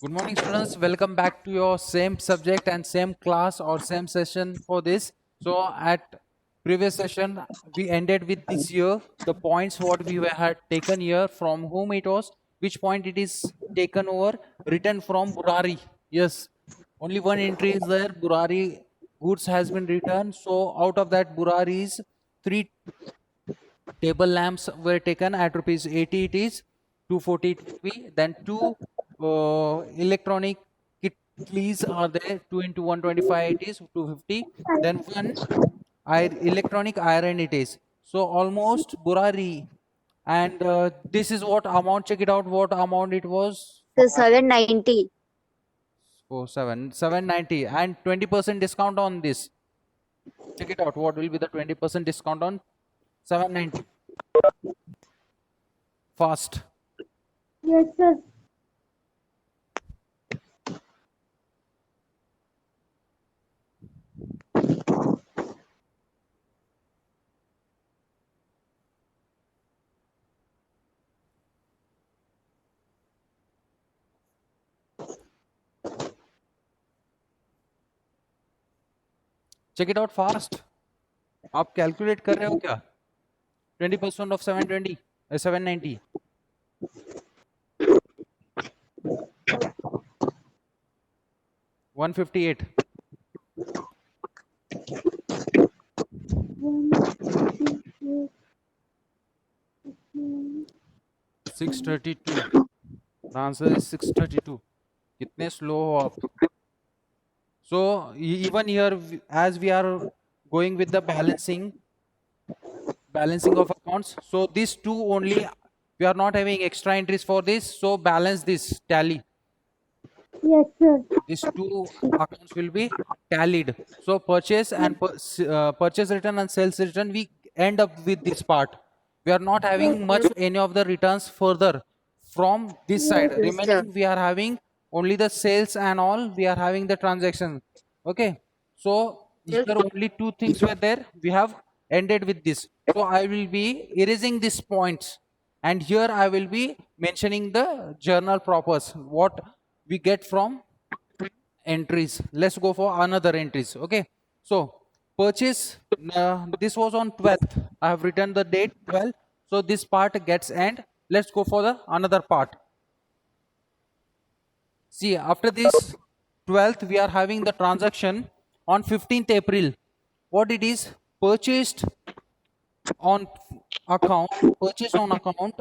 Good morning, students. Welcome back to your same subject and same class or same session for this. So, at previous session, we ended with this year, the points what we had taken here, from whom it was, which point it is taken over, written from Burari. Yes, only one entry is there. Burari goods has been returned. So, out of that Burari's three table lamps were taken at rupees 80, it is 240 it will be. Then two electronic kettles are there, 2 into 125 it is 250. Then one electronic iron it is, so almost Burari. And this is what amount, check it out what amount it was. So 790. Oh, 790 and 20% discount on this. Check it out, what will be the 20% discount on 790? Fast. Yes, sir. Check it out fast. आप calculate कर रहे हो क्या? 20% of 720 790 158 632. The answer is 632. कितने slow हो आप? So even here as we are going with the balancing of accounts, so these two only, we are not having extra entries for this, so balance this tally. Yes, sir. These two accounts will be tallied. So purchase and purchase return and sales return, we end up with this part. We are not having much any of the returns further from this side. Yes, sir. Remaining we are having only the sales and all, we are having the transaction. Okay. So Yes. here only two things were there. We have ended with this. So I will be erasing these points, and here I will be mentioning the journal propers, what we get from entries. Let's go for another entries. Okay, so purchase, this was on 12th. I have written the date 12, so this part gets end. Let's go for the another part. See, after this 12th we are having the transaction on 15th April. What it is? Purchased on account, purchase on account,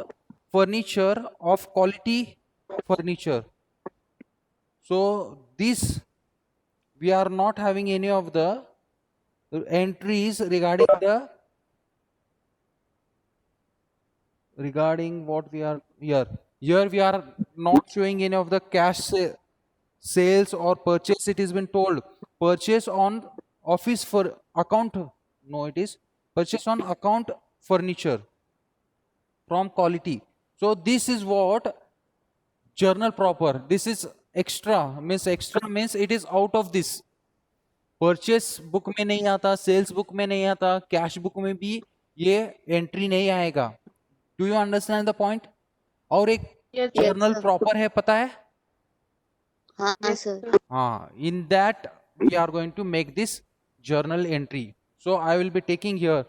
furniture of quality furniture. So this, we are not having any of the entries regarding what we are here we are not showing any of the cash sales or purchase. It has been told purchase on office for account. No, it is purchase on account furniture from quality. So this is what journal proper, this is extra means it is out of this. Purchase book में नहीं आता, sales book में नहीं आता, cash book में भी ये entry नहीं आएगा. Do you understand the point? और एक जर्नल प्रॉपर है, पता है? हाँ सर. हाँ, in that we are going to make this journal entry. So I will be taking here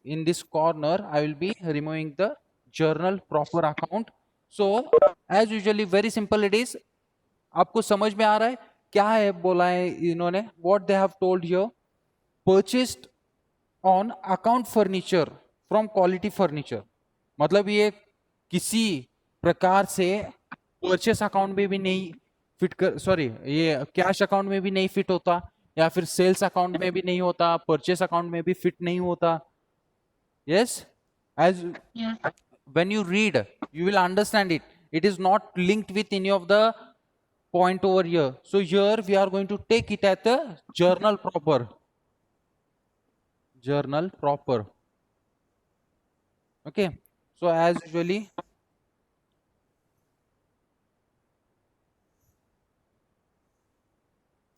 in this corner, I will be removing the journal proper account. So as usually very simple it is. आपको समझ में आ रहा है क्या है बोला है इन्होंने? What they have told here, purchased on account furniture from quality furniture. मतलब ये किसी प्रकार से परचेस अकाउंट में भी नहीं फिट कर, सॉरी ये कैश अकाउंट में भी नहीं फिट होता, या फिर सेल्स अकाउंट में भी नहीं होता, परचेस अकाउंट में भी फिट नहीं होता. Yes, as when you read you will understand it. It is not linked with any of the point over here. So here we are going to take it at the journal proper. Journal proper. Okay, so as usually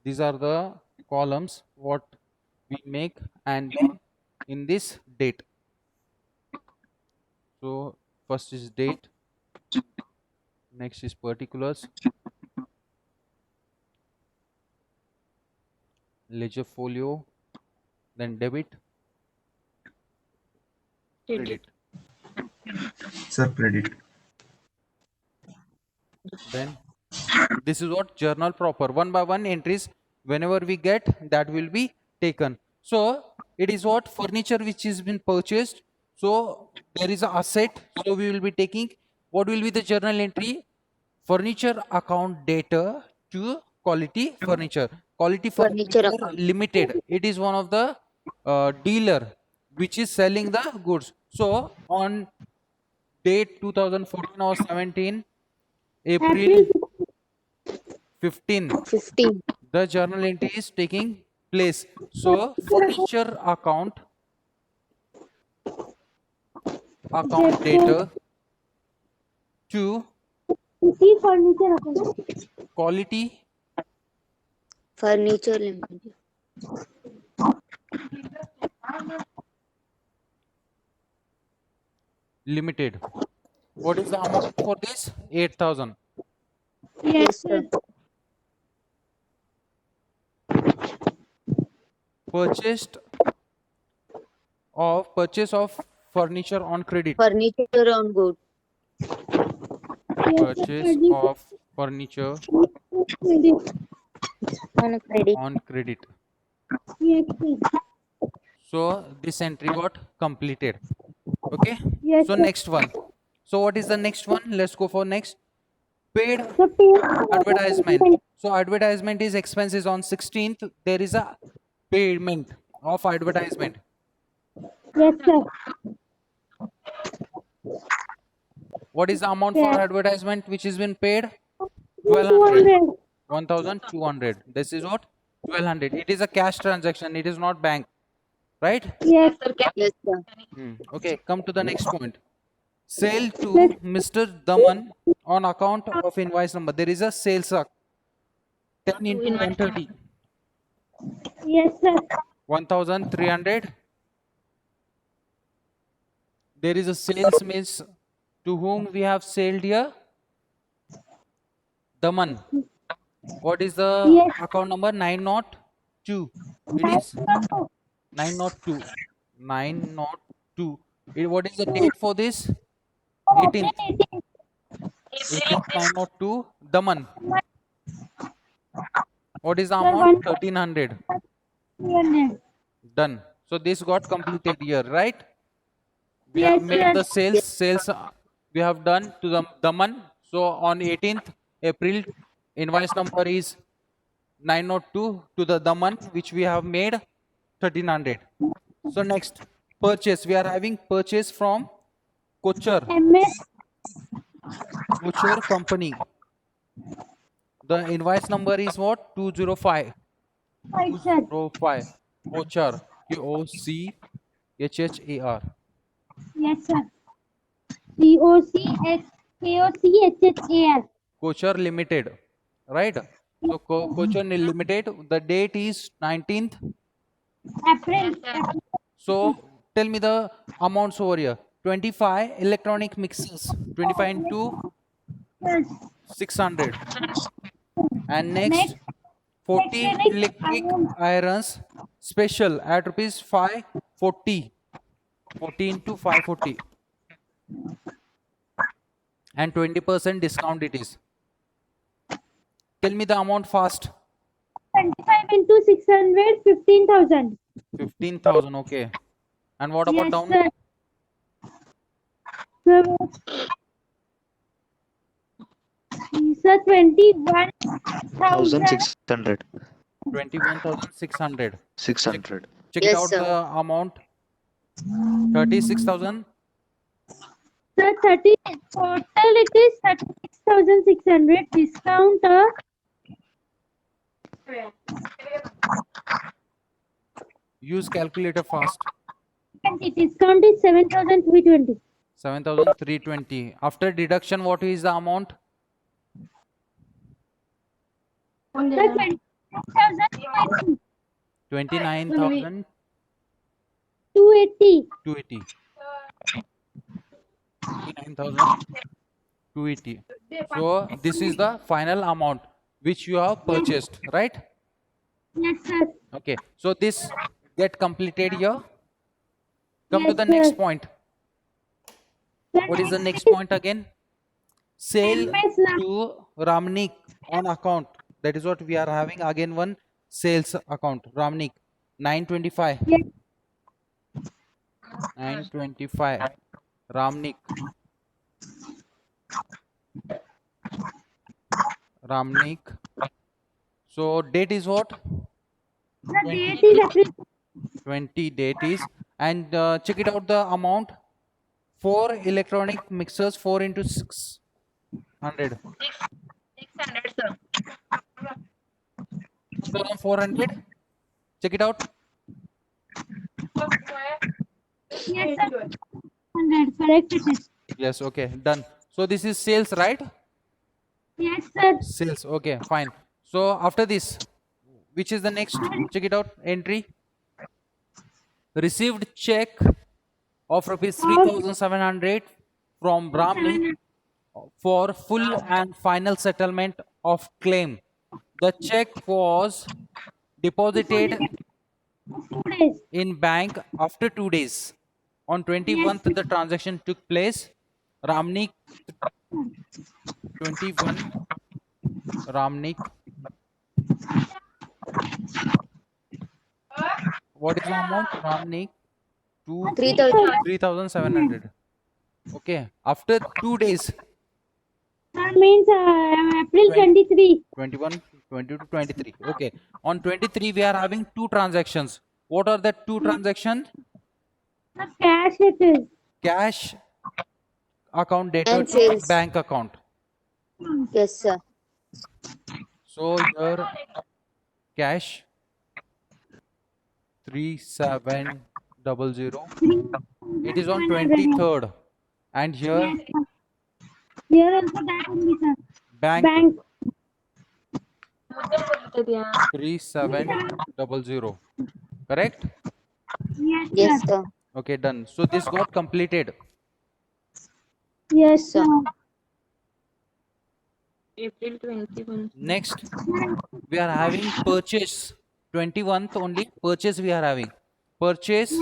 these are the columns what we make, and then in this date. So first is date, next is particulars, ledger folio, then debit, credit. Sir, credit. Then this is what journal proper. One by one entries, whenever we get, that will be taken. So it is what furniture which has been purchased. So there is a asset. So we will be taking, what will be the journal entry? Furniture account data to quality furniture. Quality Furniture furniture account. limited. It is one of the dealer which is selling the goods. So on date 2014 or 17, April 15, 15. the journal entry is taking place. So furniture account data to Furniture account. quality Furniture limited. limited. What is the amount for this? 8,000. Yes, sir. Purchase of furniture on credit. Furniture on good. Purchase of furniture On credit. on credit. Yes, So this entry got completed. Okay. Yes, So sir. next one. So what is the next one? Let's go for next. Paid So advertisement. So advertisement is expenses on 16th. There is a payment of advertisement. Yes, sir. What is the amount for advertisement which has been paid? 1200. 1200. This is what? 1200. It is a cash transaction. It is not bank. Right? Yes, yes, sir. Okay. Come to the next point. Sale to Mr. Daman on account of invoice number. There is a sales 10 into 130. Yes, sir. 1300. There is a sales means to whom we have sold here? Daman. What is the account number? 902. It is 902. 902. What is the date for this? 18th. 18th 902. Daman. What is the amount? 1300. Done. So this got completed here, right? We have made the sales we have done to the Daman. So on 18th April, invoice number is 902 to the Daman, which we have made 1300. So next, purchase. We are having purchase from Kochar company. The invoice number is what? 205. 205. Kochar. Kochhar. Yes, sir. Kochhar. Kochar Limited. Right? So Kochar Limited, the date is 19th. April. So tell me the amounts over here. 25 electronic mixers. 25 into 600. And next 40 electric irons special at rupees 540. 40 into 540. And 20% discount it is. Tell me the amount fast. 25 into 600, 15,000. 15,000, okay. And what about down? Sir. Sir, 1,600. 21,600. 600. Check Yes, it out sir. the amount. 36,000. Sir, 30 total it is 36,600. Discount Use calculator fast. discount is 7,320. 7,320. After deduction, what is the amount? Sir, 29,280. 29,280. 29,280. So this is the final amount which you have purchased, right? Yes, sir. Okay, so this get completed here. Come to Yes, the next sir. point. Sir, What is the next is point again? Sale MS now. to Ramnik on account. That is what we are having again, one sales account. Ramnik 925. Yes, 925. Ramnik. Ramnik. So date is what? the 20. date is April 20 date is, and check it out the amount. 4 electronic mixers, 4 into 600. 600, sir. 2400. Check it out. Yes, sir. 100. Correct it is. Yes, okay, done. So this is sales, right? Yes, sir. Sales, okay, fine. So after this, which is the next? Check it out. Entry. Received check of rupees 3700 from Brahmi 700. for full and final settlement of claim. The check was deposited 2 days. in bank after 2 days. On 21st, the transaction took place. Ramnik 21. Ramnik. What is the amount? Ramnik 3,000. 3700. Okay. After 2 days, That means April 23. 21, 22, 23. Okay. On 23, we are having 2 transactions. What are the 2 transactions? The cash it is. Cash account debtor And to sales. bank account. Yes, sir. So here cash 3700. It is on 23rd. And here Yes, sir. Here also that only, sir. bank Bank. 3700. Correct? Yes, Yes, sir. sir. Okay, done. So this got completed. Yes, Sir. sir. April 21. Next, we are having purchase. 21st only purchase we are having. Purchase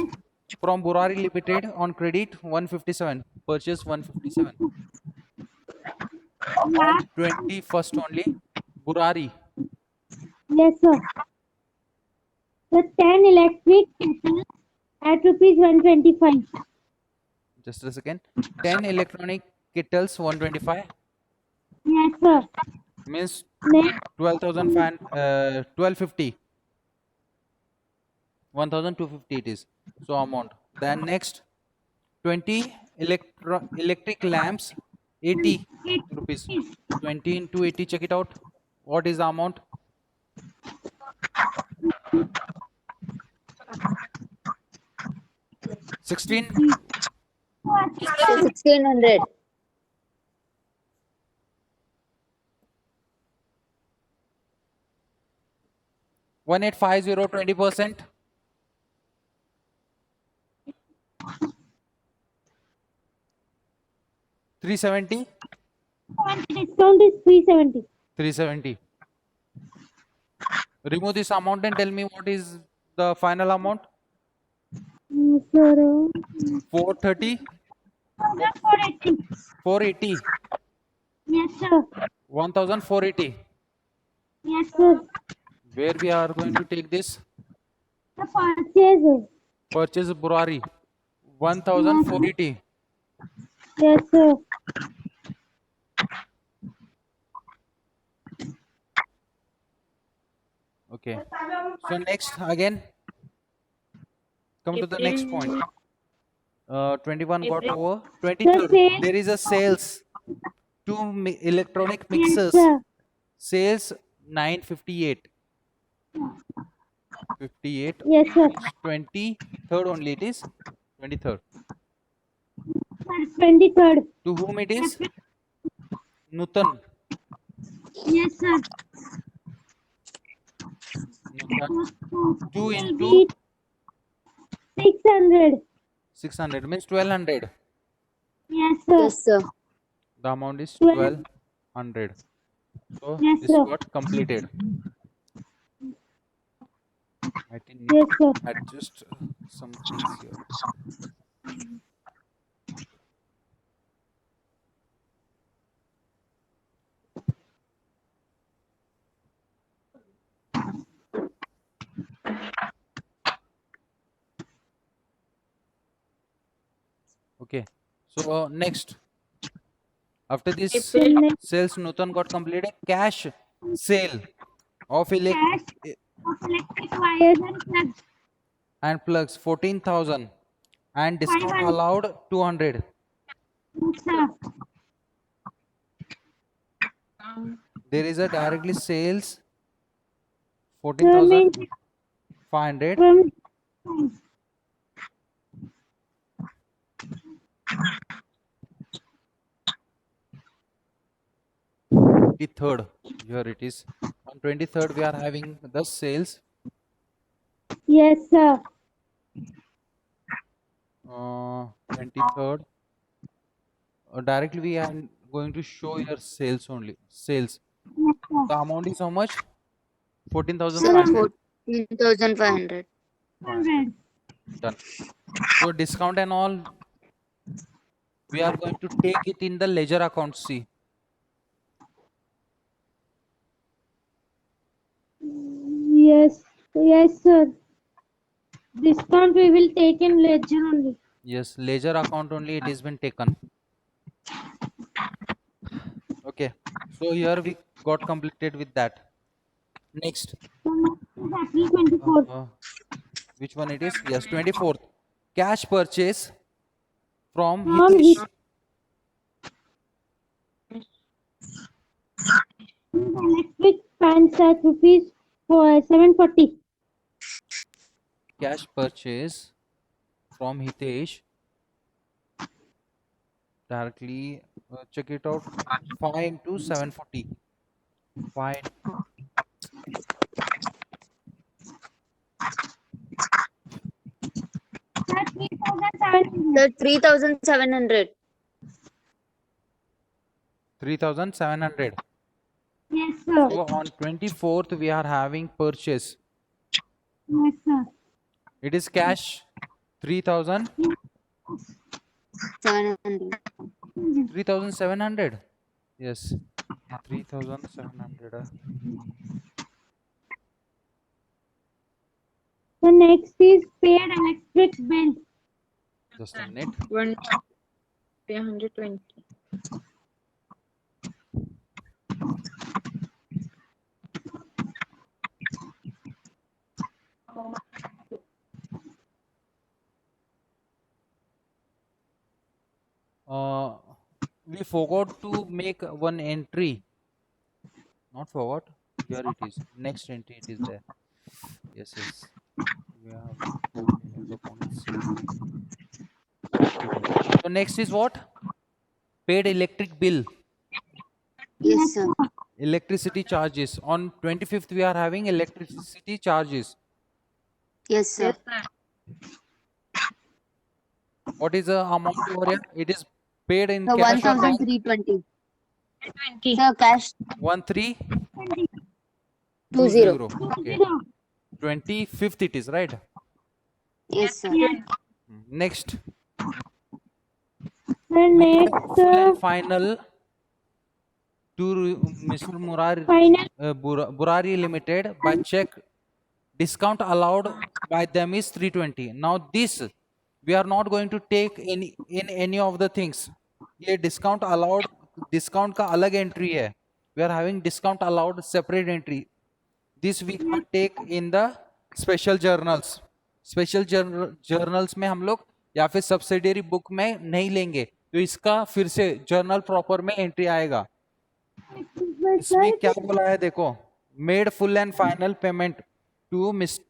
from Burari Limited on credit 157. Purchase 157. On 21st only Burari. Yes, sir. The 10 electric kettles at rupees 125. Just a second. 10 electronic kettles 125 Yes, sir. means Next, 1250. 1250 it is. So amount. Then next 20 electric lamps 80 rupees. 20 into 80, check it out. What is the amount? 16. 1600. 1850, 20%. 370. discount is 370. 370. Remove this amount and tell me what is the final amount. Sir. 430. 480. 480. Yes, sir. 1480. Yes, sir. Where we are going to take this? The purchase. Purchase Burari 1480. Yes, sir. Okay. So next again, come to the next point. 21 got over. 23rd, sale. there is a sales. 2 electronic Yes, mixers. sir. Sales 958. 58. Yes, sir. 23rd only it is. 23rd. 23rd. To whom it is? Nutan. Yes, sir. Nutan. 2 Will into be 600. 600 means 1200. Yes, sir. Yes, sir. The amount is 12. 1200. So Yes, this sir. got completed. I think Yes, need sir. to adjust some things here. Okay. So next, after this April. Next, sales Nutan got completed. Cash sale of electric cash of electric wires and plugs. and plugs 14,000 and discount 500. allowed 200. Yes, sir. There is a directly sales Sir, means 14,500 from23rd. Here it is. On 23rd we are having the sales. yes, sir. 23rd. Directly we are going to show your sales only. Sales. Yes, sir. The amount is how much? Sir, 14,500. 14,500. 100. Done. So discount and all we are going to take it in the ledger account. See. Yes, yes, sir. Discount we will take in ledger only. Yes, ledger account only it has been taken. Okay. So here we got completed with that. Next. So next is April 24th. Which one it is? Yes, 24th. Cash purchase from From Hitesh. electric fans at rupees for 740. Cash purchase from Hitesh. Directly check it out. 5 into 740. 5. Sir, 3,700. Sir, 3,700. 3,700. Yes, sir. So on 24th we are having purchase. Yes, sir. It is cash 3,000. 700. 3,700. Yes. 3,700. The next is paid electric bill. Just a minute. 120. We forgot to make one entry. Not forgot. Here it is. Next entry it is there. Yes, yes. We have the policy. So next is what? Paid electric bill. Yes, sir. Electricity charges. On 25th we are having electricity charges. Yes, sir. What is the amount over here? It is paid in Sir, cash or bank? 1,320. Sir, cash 1320. 20. Okay. 25th it is, right? Yes, sir. Next. The next Full and final to Mr. final Burari Limited by check. Discount allowed by them is 320. Now this we are not going to take in any of the things. ये discount allowed, discount का अलग entry है. We are having discount allowed separate entry. This we can't take in the special journals. Special journals में हम लोग या फिर subsidiary book में नहीं लेंगे. तो इसका फिर से journal proper में entry आएगा. इसमें क्या बोला है देखो. Made full and final payment to Mr.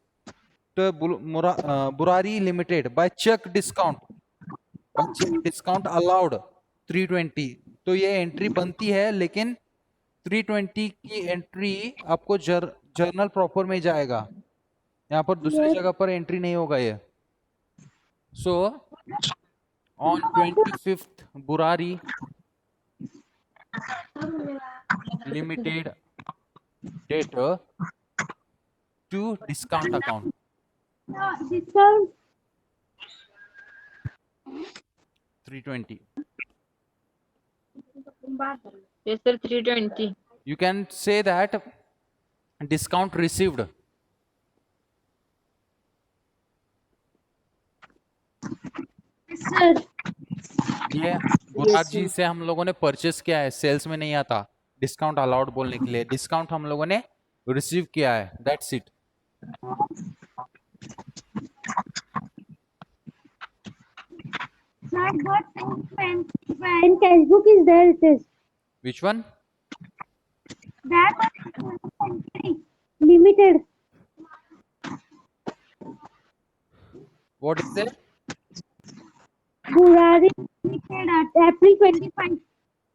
Burari Limited by check discount. By check discount allowed 320. तो ये एंट्री बनती है लेकिन 320 की एंट्री आपको जर्नल प्रॉपर में जाएगा. यहाँ पर दूसरी जगह पर एंट्री नहीं होगा ये. So on 25th Burari Limited date to discount account. Discount 320. Yes, sir. 320. You can say that discount received. sir. ये बुराद Yes, जी sir. से हम लोगों ने परचेस किया है, सेल्स में नहीं आता डिस्काउंट अलाउड बोलने के लिए, डिस्काउंट हम लोगों ने रिसीव किया है, that's it. Sir, but when cash book is there, it is Which one? that limited. What is there? Burari limited at April 25.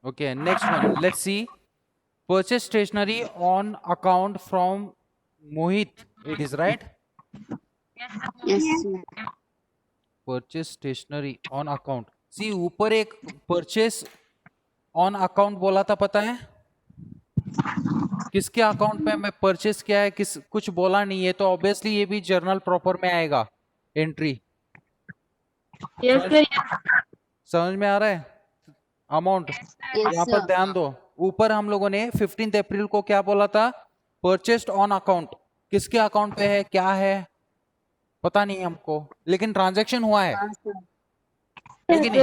Okay, next one. Let's see. Purchase stationery on account from Mohit. It is right. Yes, sir. Purchase stationery on account. See, ऊपर एक purchase on account बोला था, पता है किसके account पे मैं purchase किया है, किस कुछ बोला नहीं है, तो ऑब्वियसली ये भी जर्नल प्रॉपर में आएगा एंट्री. Yes, sir. समझ में आ रहा है? अमाउंट Yes, यहाँ पर sir. ध्यान दो. ऊपर हम लोगों ने 15 अप्रैल को क्या बोला था? Purchased on account. किसके अकाउंट पे है, क्या है, पता नहीं हमको, लेकिन ट्रांजैक्शन हुआ है, हाँ, sir. है कि नहीं?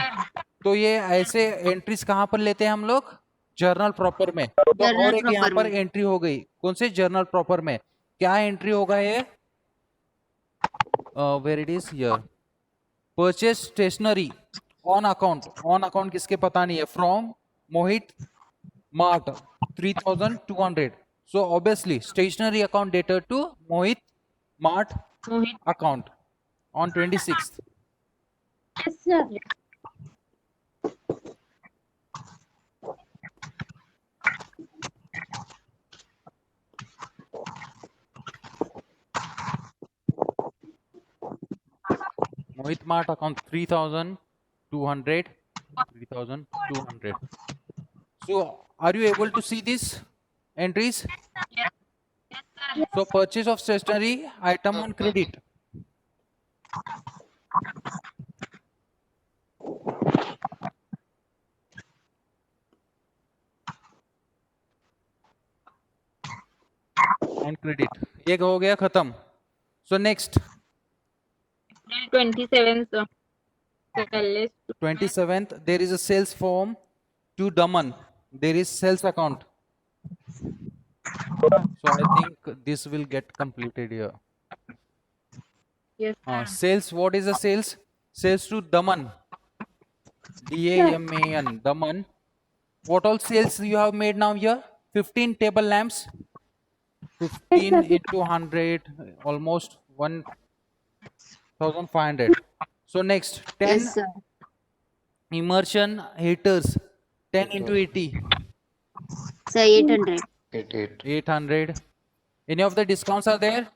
तो ये ऐसे एंट्रीज कहाँ पर लेते हैं हम लोग? जर्नल प्रॉपर में. तो Journal और एक यहाँ proper पर में. एंट्री हो गई. कौन से? जर्नल प्रॉपर में. क्या एंट्री होगा ये? Where it is here. Purchase stationery on account. On account किसके पता नहीं है? From Mohit Mart 3200. So obviously stationery account dated to Mohit Mart Mohit. account on 26th. Yes, sir. Mohit Mart account 3200. 3200. So are you able to see these entries? So purchase of stationery item on credit. On credit. एक हो गया खत्म. So next 27, sir. Palace. 27th there is a sales form to Daman. There is sales account. So I think this will get completed here. Yes, sir. Sales, what is the sales? Sales to Daman. DAMAN, Daman. What all sales you have made now here? 15 table lamps. 15 into 100, almost 1,500. So next, 10 Yes, sir. immersion heaters. 10 into 80, Sir, 800. 800. Any of the discounts are there?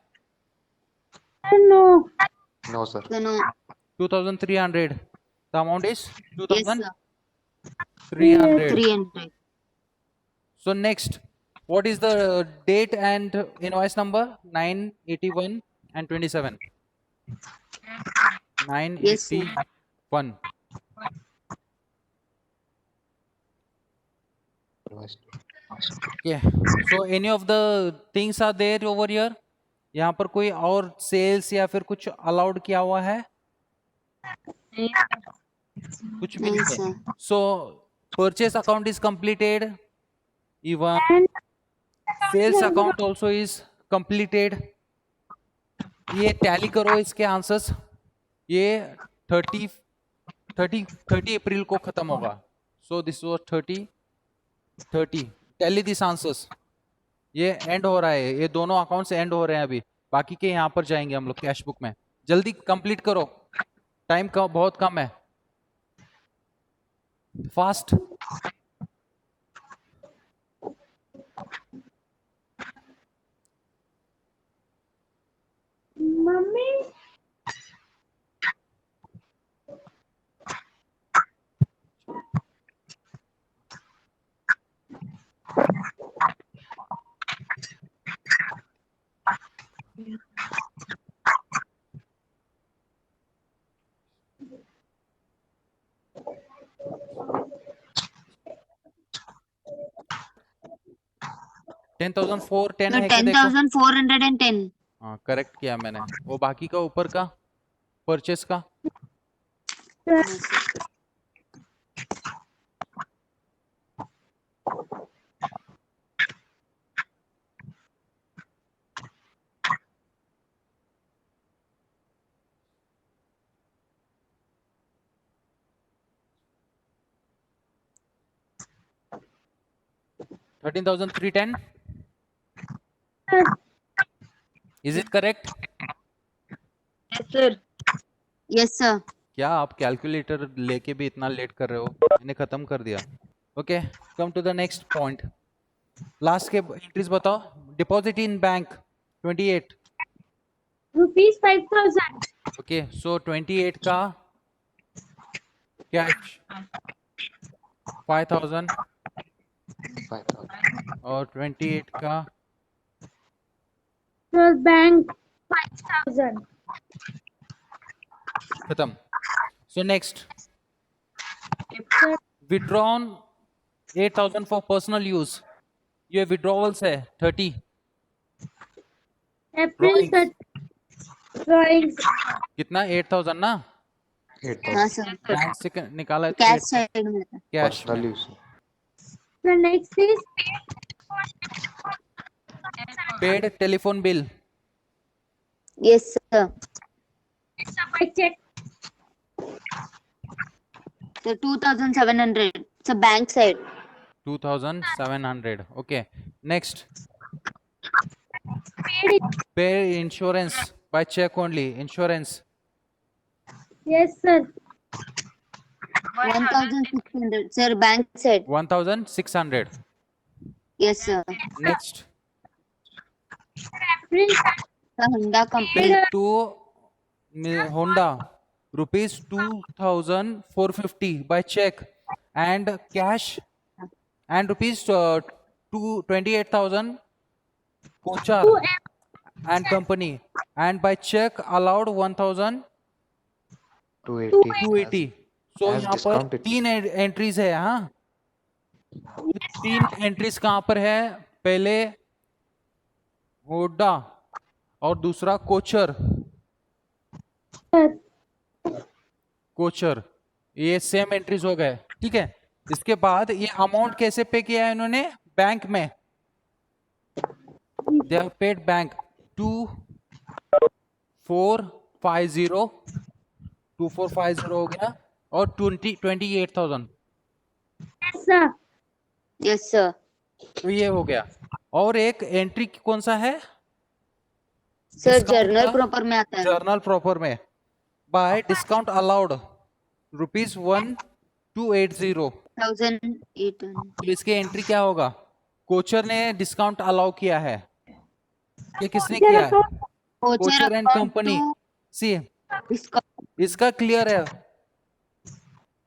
No. No, sir. So, no. 2,300. The amount is Yes, sir. 2,300. 300. So next, what is the date and invoice number? 981 and 27. Yes, sir. 981. Okay. So any of the things are there over here? यहाँ पर कोई और sales या फिर कुछ allowed किया हुआ है? कुछ भी नहीं, नहीं है. sir. So purchase account is completed. Even sales account also is completed. ये टैली करो इसके आंसर्स. ये 30 अप्रैल को खत्म होगा. So this was 30. Tally this answers. ये एंड हो रहा है, ये दोनों अकाउंट्स एंड हो रहे हैं अभी. बाकी के यहाँ पर जाएंगे हम लोग कैश बुक में. जल्दी कंप्लीट करो, टाइम का बहुत कम है. फास्ट. Mummy. 10,410 So है क्या देखो? 10,410. हाँ करेक्ट किया मैंने। वो बाकी का ऊपर का परचेस का Yes, sir. $13,310. Sir, Is it correct? Yes, sir. Yes, sir. क्या आप कैलकुलेटर लेके भी इतना लेट कर रहे हो? मैंने खत्म कर दिया। Okay, come to the next point. Last के एंट्रीज बताओ। Deposit in bank 28। rupees 5,000. Okay, so 28 का कैश 5,000 और 28 का Sir, bank 5,000. खत्म। So next, Sir, withdrawn 8,000 for personal use। ये withdrawals है 30। April Drawings। 30. Drawings. कितना? 8,000 ना? हाँ, sir. बैंक से निकाला है Cash side में था. कैश में। The next is paid telephone bill Yes, sir. by check. So 2,700. So bank side. 2,700। Okay, next, Paid. Pay insurance by cheque only. Insurance Yes, sir. 1,600. Sir, bank side. 1,600। Yes, sir. Next, April The Honda company. Bill to Honda rupees 2,450 by cheque and cash and rupees 28,000 Kochar and company and by cheque allowed 1,280। So यहाँ पर 3 entries है। हाँ, 3 entries कहाँ पर है? पहले Honda और दूसरा कोचर। कोचर, ये सेम एंट्रीज हो गए। ठीक है, इसके बाद ये अमाउंट कैसे पे किया है इन्होंने? बैंक में। दे हैव पेड बैंक 2450 हो गया और 28,000। Yes, sir. Yes, sir. तो ये हो गया। और एक एंट्री कौन सा है? Sir, Discount journal का? proper में आता है. जर्नल प्रॉपर में बाय डिस्काउंट अलाउड रुपीज 1,280। 1,800. तो इसके एंट्री क्या होगा? कोचर ने डिस्काउंट अलाउ किया है। ये किसने किया है? Kochar and company. See, Discount. इसका क्लियर है।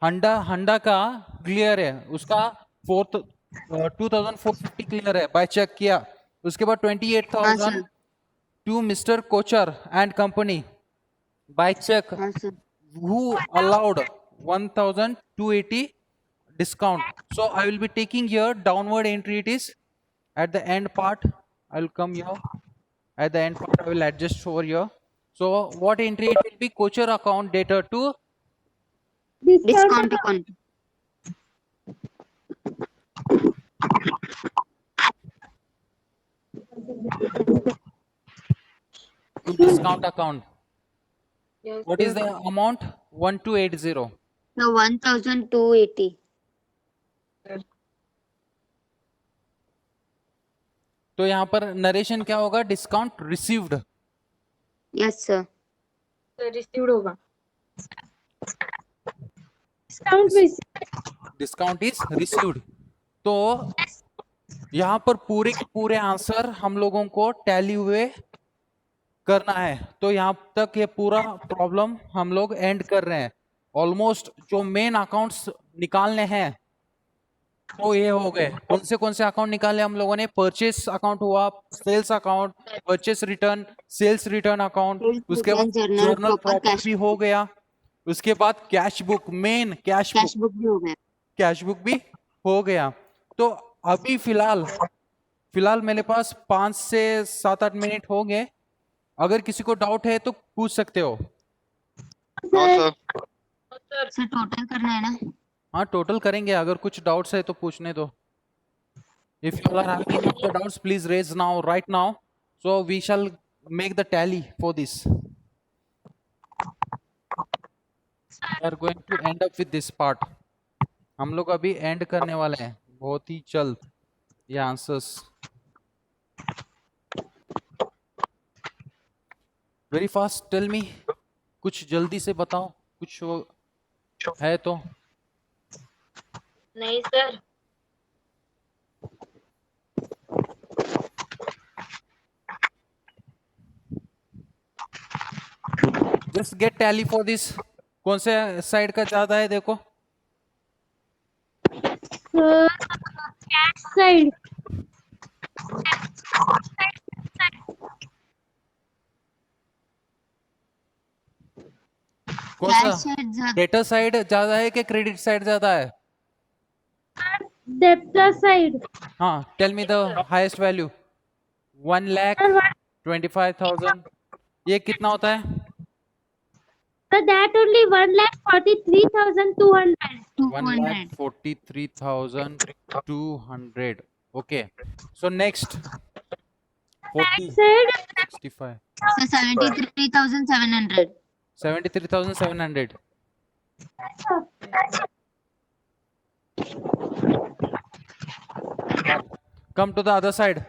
हंडा का क्लियर है। उसका 2,450 क्लियर है, बाय चेक किया। उसके बाद 28,000 sir. to Mr. Kochar and company by check, हाँ, sir. who allowed 1,280 discount. So I will be taking here downward entry. It is at the end part. I will come here at the end part. I will adjust over here. So what entry it will be? Kochar account data to Discount account. discount account. Yes, What is the amount? 1,280. So 1,280. तो यहाँ पर narration क्या होगा? Discount received. Yes, sir. sir, received होगा. Discount receipt. Discount is received. तो यहाँ पर पूरे के पूरे आंसर हम लोगों को टैली हुए करना है। तो यहाँ तक ये पूरा प्रॉब्लम हम लोग एंड कर रहे हैं। ऑलमोस्ट जो मेन अकाउंट्स निकालने हैं तो ये हो गए। कौन से अकाउंट निकाले हम लोगों ने? परचेस अकाउंट हुआ, sales account, purchase return, sales return account, उसके बाद जर्नल प्रॉपर भी हो गया, उसके बाद cash book, main cash Cash book भी हो गया. कैश बुक भी हो गया। तो अभी फिलहाल फिलहाल मेरे पास 5 से 7-8 मिनट हो गए, अगर किसी को डाउट है तो पूछ सकते हो। सर सर टोटल करना है ना? हाँ टोटल करेंगे, अगर कुछ डाउट्स है तो पूछने दो। If you are having any of the doubts, please raise now, right now. So we shall make the tally for this. We are going to end up with this part. हम लोग अभी end करने वाले हैं बहुत ही जल्द ये answers. Very fast tell me, कुछ जल्दी से बताओ, कुछ है तो। नहीं sir. Just get tally for this. कौन से साइड का ज्यादा है देखो। Cash side. कौन कैश सा साइड ज्यादा। डेटर साइड ज्यादा है कि क्रेडिट साइड ज्यादा है? Debtor side. हाँ tell me the highest value. 1,25,000 ये कितना होता है? So that only 1,43,200. 200. 1,43,200. Okay. So next 40, Side 65, So 73,700. 73,700. Come to the other side.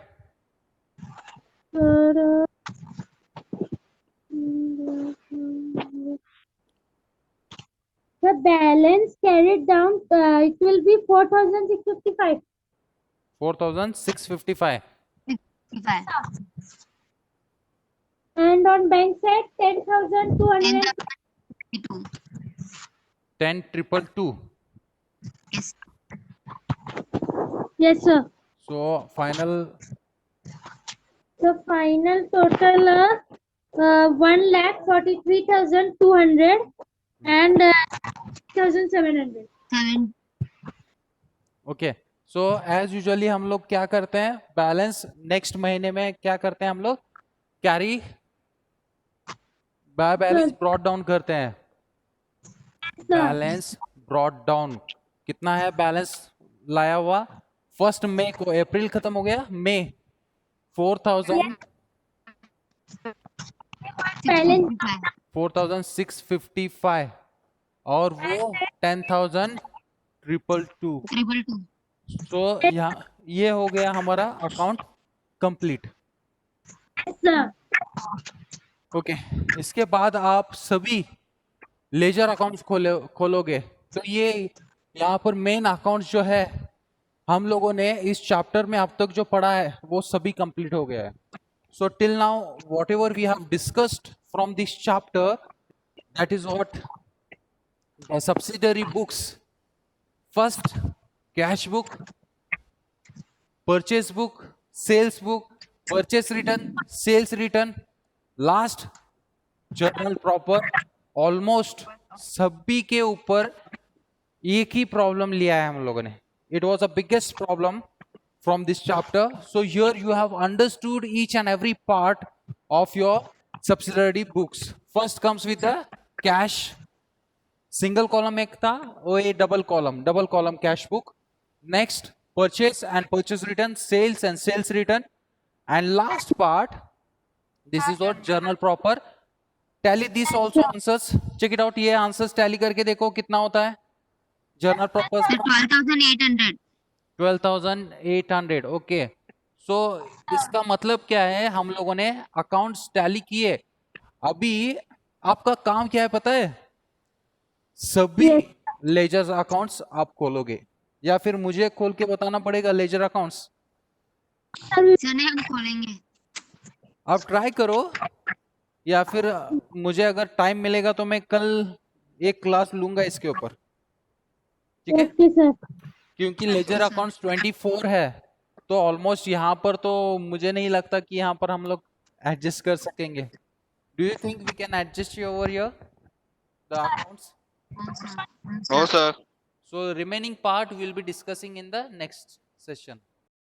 the balance carried down, it will be 4,655. 4,655. 65. And on bank side, 10,200. 10,052. 10,222. Yes. Yes, sir. So final The final total 1,43,200 and 1,700. 7. Okay. So as usually हम लोग क्या करते हैं, balance next महीने में क्या करते हैं हम लोग, carry by balance brought down करते हैं। बैलेंस ब्रॉट डाउन कितना है बैलेंस लाया हुआ? 1 मई को, अप्रैल खत्म हो गया, मई 4,000 Balance 4,655 और वो 10,222। 222. सो यहाँ ये हो गया हमारा अकाउंट कंप्लीट। sir. ओके इसके बाद आप सभी लेजर अकाउंट्स खोलोगे तो ये यहाँ पर मेन अकाउंट जो है हम लोगों ने इस चैप्टर में अब तक जो पढ़ा है वो सभी कंप्लीट हो गया है। So till now whatever we have discussed from this chapter, that is what the subsidiary books. First cash book, purchase book, sales book, purchase return, sales return, last journal proper. Almost सभी के ऊपर एक ही problem लिया है हम लोगों ने। It was the biggest problem from this chapter. So here you have understood each and every part of your subsidiary books. First comes with the cash, single column एक था और ये double column cash book. Next purchase and purchase return, sales and sales return, and last part this is what journal proper. Tally this also answers, check it out. ये answers tally करके देखो कितना होता है journal proper। 12,800. 12,800। ओके सो इसका मतलब क्या है, हम लोगों ने अकाउंट्स टैली किए। अभी आपका काम क्या है पता है? सभी लेजर अकाउंट्स आप खोलोगे या फिर मुझे खोल के बताना पड़ेगा लेजर अकाउंट्स? चने हम खोलेंगे। आप ट्राई करो या फिर मुझे अगर टाइम मिलेगा तो मैं कल एक क्लास लूंगा इसके ऊपर, ठीक है? Okay, sir. क्योंकि लेजर अकाउंट्स 24 है तो ऑलमोस्ट यहाँ पर तो मुझे नहीं लगता कि यहाँ पर हम लोग एडजस्ट कर सकेंगे। Do you think we can adjust over here the accounts? No, sir. So remaining part we will be discussing in the next session.